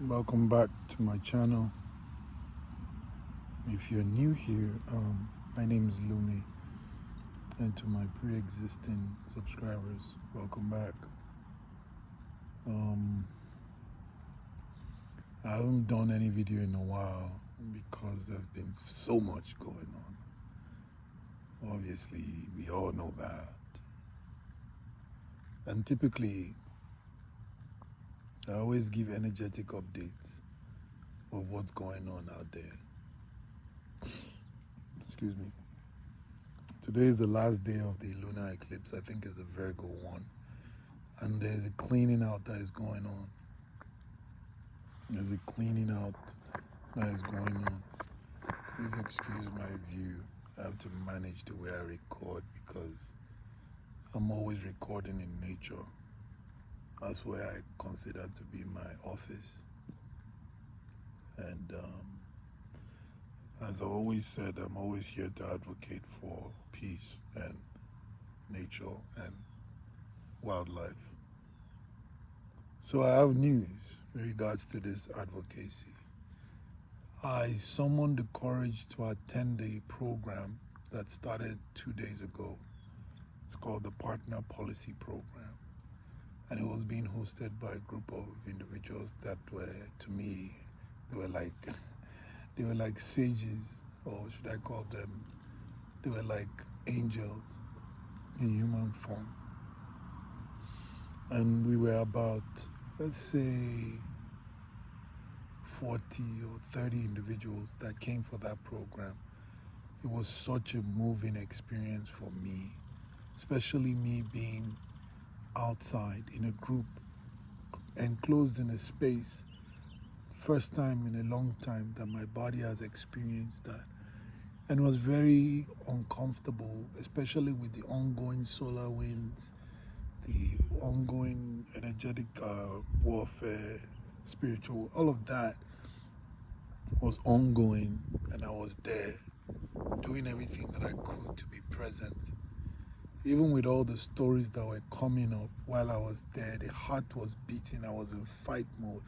Welcome back to my channel. If you're new here, my name is Lumi, and to my pre-existing subscribers, welcome back. I haven't done any video in a while because there's been so much going on. Obviously, we all know that. And typically, I always give energetic updates of what's going on out there. Excuse me. Today is the last day of the lunar eclipse. I think it's the Virgo one. And there's a cleaning out that is going on. There's a cleaning out that is going on. Please excuse my view. I have to manage the way I record because I'm always recording in nature. That's where I consider to be my office. And as I always said, I'm always here to advocate for peace and nature and wildlife. So I have news in regards to this advocacy. I summoned the courage to attend a program that started 2 days ago. It's called the Partner Policy Program. And it was being hosted by a group of individuals that were, to me, they were like sages, or should I call them, they were like angels in human form. And we were about, let's say, 40 or 30 individuals that came for that program. It was such a moving experience for me, especially me being outside in a group, enclosed in a space. First time in a long time that my body has experienced that. And it was very uncomfortable, especially with the ongoing solar winds, the ongoing energetic warfare, spiritual, all of that was ongoing, and I was there doing everything that I could to be present. Even with all the stories that were coming up while I was there, the heart was beating, I was in fight mode,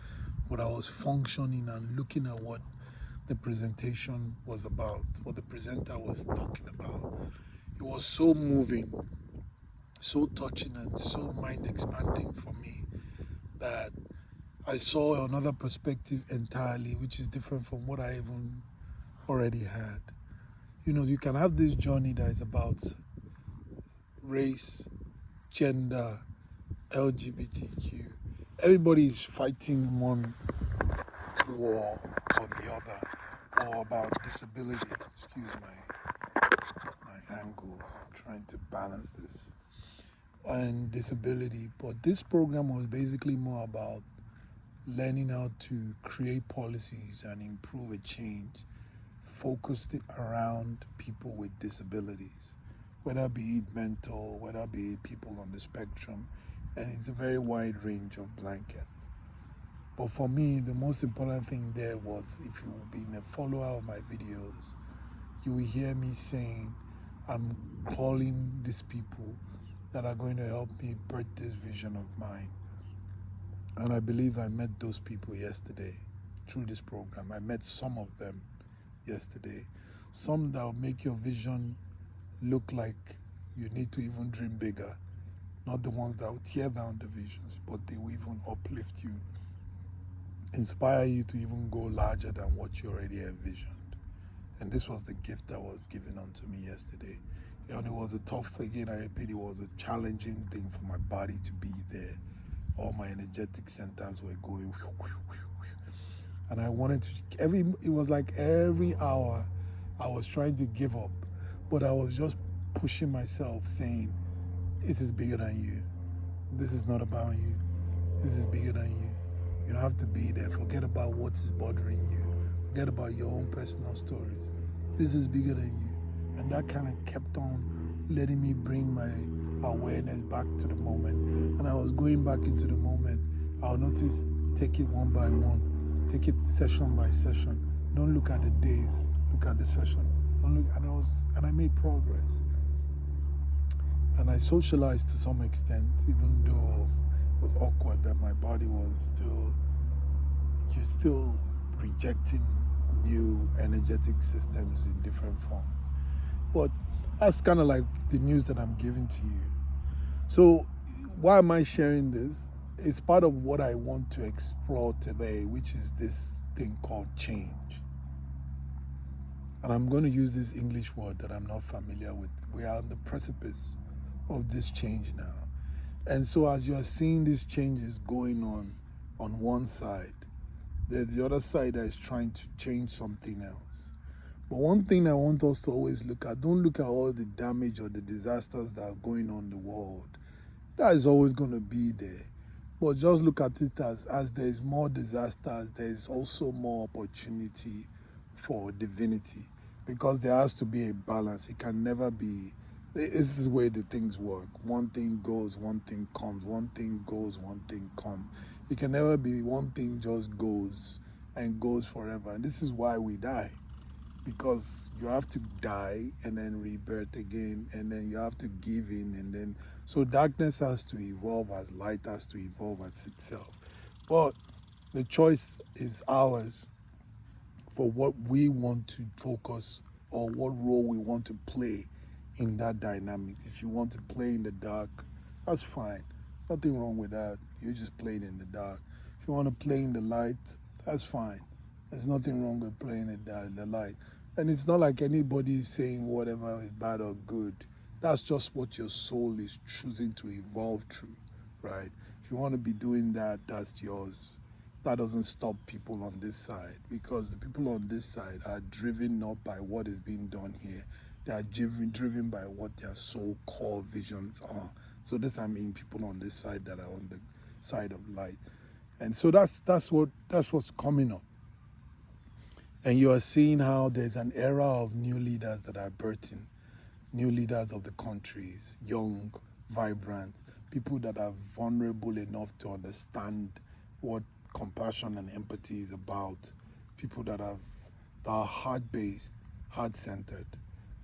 but I was functioning and looking at what the presentation was about, what the presenter was talking about. It was so moving, so touching, and so mind expanding for me that I saw another perspective entirely, which is different from what I even already had. You know, you can have this journey that is about race, gender, LGBTQ. Everybody is fighting one war or the other, or about disability. Excuse my angles. I'm trying to balance this. And disability. But this program was basically more about learning how to create policies and improve a change focused around people with disabilities, whether be it mental, whether be it people on the spectrum, and it's a very wide range of blankets. But for me, the most important thing there was, if you've been a follower of my videos, you will hear me saying, I'm calling these people that are going to help me birth this vision of mine. And I believe I met those people yesterday through this program. I met some of them yesterday. Some that will make your vision look like you need to even dream bigger. Not the ones that will tear down the visions, but they will even uplift you, inspire you to even go larger than what you already envisioned. And this was the gift that was given unto me yesterday. And it was a tough, again, I repeat, it was a challenging thing for my body to be there. All my energetic centers were going. And I wanted to, it was like every hour I was trying to give up, but I was just pushing myself, saying, this is bigger than you. This is not about you. This is bigger than you. You have to be there. Forget about what is bothering you. Forget about your own personal stories. This is bigger than you. And that kind of kept on letting me bring my awareness back to the moment. And I was going back into the moment. I'll notice, take it one by one. Take it session by session. Don't look at the days, look at the session. Don't look, and I made progress. And I socialized to some extent, even though it was awkward that my body was still you're still rejecting new energetic systems in different forms. But that's kind of like the news that I'm giving to you. So why am I sharing this? It's part of what I want to explore today, which is this thing called change. And I'm going to use this English word that I'm not familiar with. We are on the precipice of this change now. And so as you are seeing these changes going on one side, there's the other side that is trying to change something else. But one thing I want us to always look at, don't look at all the damage or the disasters that are going on in the world. That is always going to be there. But just look at it as there is more disasters, there is also more opportunity for divinity. Because there has to be a balance. It can never be, this is where the things work. One thing goes, one thing comes. One thing goes, one thing comes. It can never be one thing just goes and goes forever. And this is why we die. Because you have to die and then rebirth again, and then you have to give in, and then so darkness has to evolve as light has to evolve as itself. But the choice is ours for what we want to focus or what role we want to play in that dynamic. If you want to play in the dark, that's fine. Nothing wrong with that. You're just playing in the dark. If you want to play in the light, that's fine. There's nothing wrong with playing in the light. And it's not like anybody is saying whatever is bad or good. That's just what your soul is choosing to evolve through, right? If you want to be doing that, that's yours. That doesn't stop people on this side, because the people on this side are driven not by what is being done here. They are driven by what their soul core visions are. So this, I mean, people on this side that are on the side of light. And so that's what's coming up. And you are seeing how there's an era of new leaders that are birthing, new leaders of the countries, young, vibrant, people that are vulnerable enough to understand what compassion and empathy is about, people that are heart-based, heart-centered,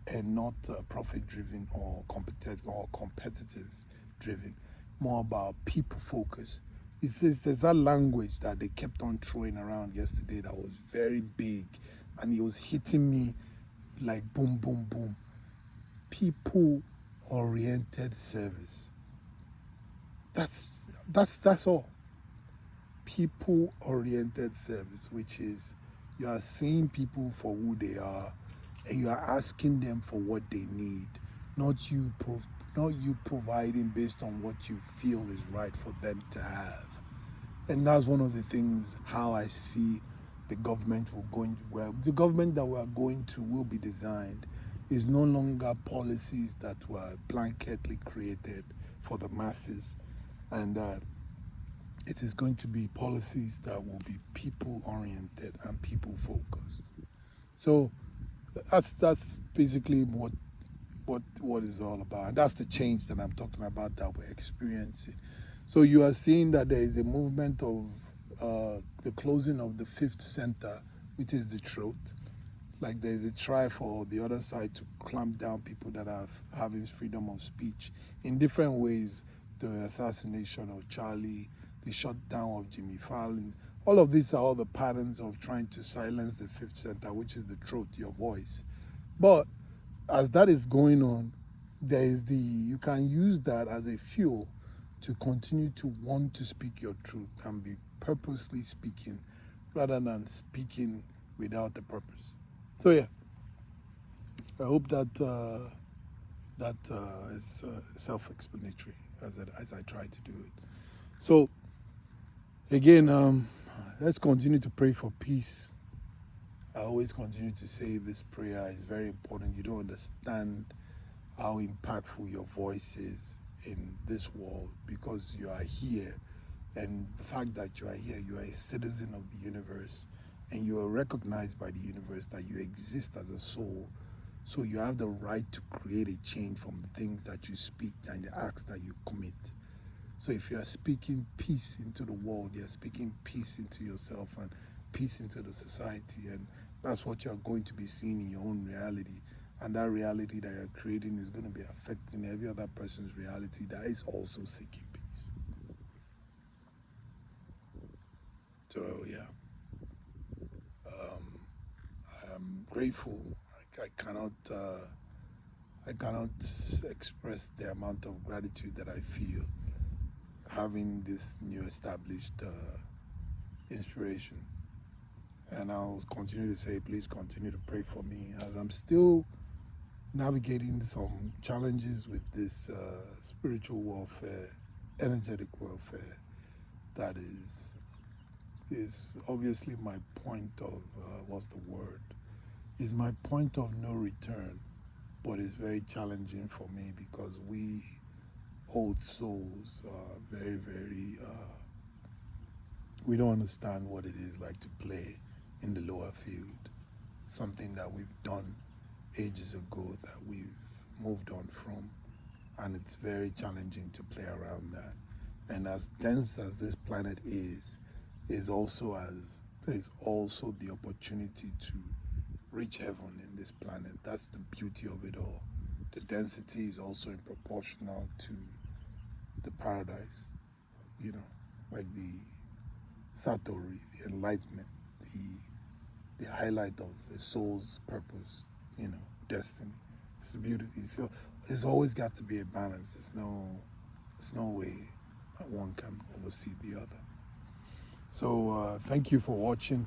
and not profit-driven or competitive-driven, more about people-focused. It says there's that language that they kept on throwing around yesterday that was very big, and it was hitting me like boom, boom, boom. People-oriented service. That's all. People-oriented service, which is you are seeing people for who they are, and you are asking them for what they need, not you providing based on what you feel is right for them to have. And that's one of the things how I see the government the government that we are going to will be designed is no longer policies that were blanketly created for the masses, and it is going to be policies that will be people oriented and people focused. So that's basically what it's all about. And that's the change that I'm talking about that we're experiencing. So you are seeing that there is a movement of the closing of the fifth center, which is the truth. Like there's a try for the other side to clamp down people that are having freedom of speech in different ways. The assassination of Charlie, the shutdown of Jimmy Fallon. All of these are all the patterns of trying to silence the fifth center, which is the truth, your voice. But as that is going on, you can use that as a fuel to continue to want to speak your truth and be purposely speaking rather than speaking without a purpose. So yeah, I hope that is self-explanatory as I try to do it. So again, let's continue to pray for peace. I always continue to say this prayer is very important. You don't understand how impactful your voice is in this world because you are here. And the fact that you are here, you are a citizen of the universe, and you are recognized by the universe that you exist as a soul. So you have the right to create a change from the things that you speak and the acts that you commit. So if you are speaking peace into the world, you're speaking peace into yourself and peace into the society. And that's what you're going to be seeing in your own reality. And that reality that you're creating is going to be affecting every other person's reality that is also seeking peace. So, yeah. grateful. I cannot express the amount of gratitude that I feel having this new established inspiration. And I'll continue to say, please continue to pray for me as I'm still navigating some challenges with this spiritual warfare, energetic warfare that is obviously my point of what's the word? Is my point of no return, but it's very challenging for me because we old souls are very we don't understand what it is like to play in the lower field, something that we've done ages ago that we've moved on from, and it's very challenging to play around that. And as dense as this planet is also as there's also the opportunity to reach heaven in this planet. That's the beauty of it all. The density is also in proportional to the paradise, you know, like the Satori, the enlightenment, the highlight of a soul's purpose, you know, destiny. It's a beauty. So there's always got to be a balance. There's no way that one can oversee the other. So thank you for watching.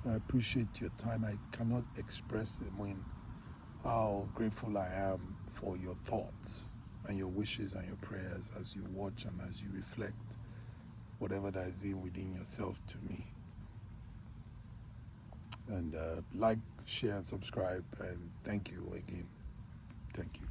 I appreciate your time. I cannot express how grateful I am for your thoughts and your wishes and your prayers as you watch and as you reflect whatever that is in within yourself to me. And like, share, and subscribe. And thank you again. Thank you.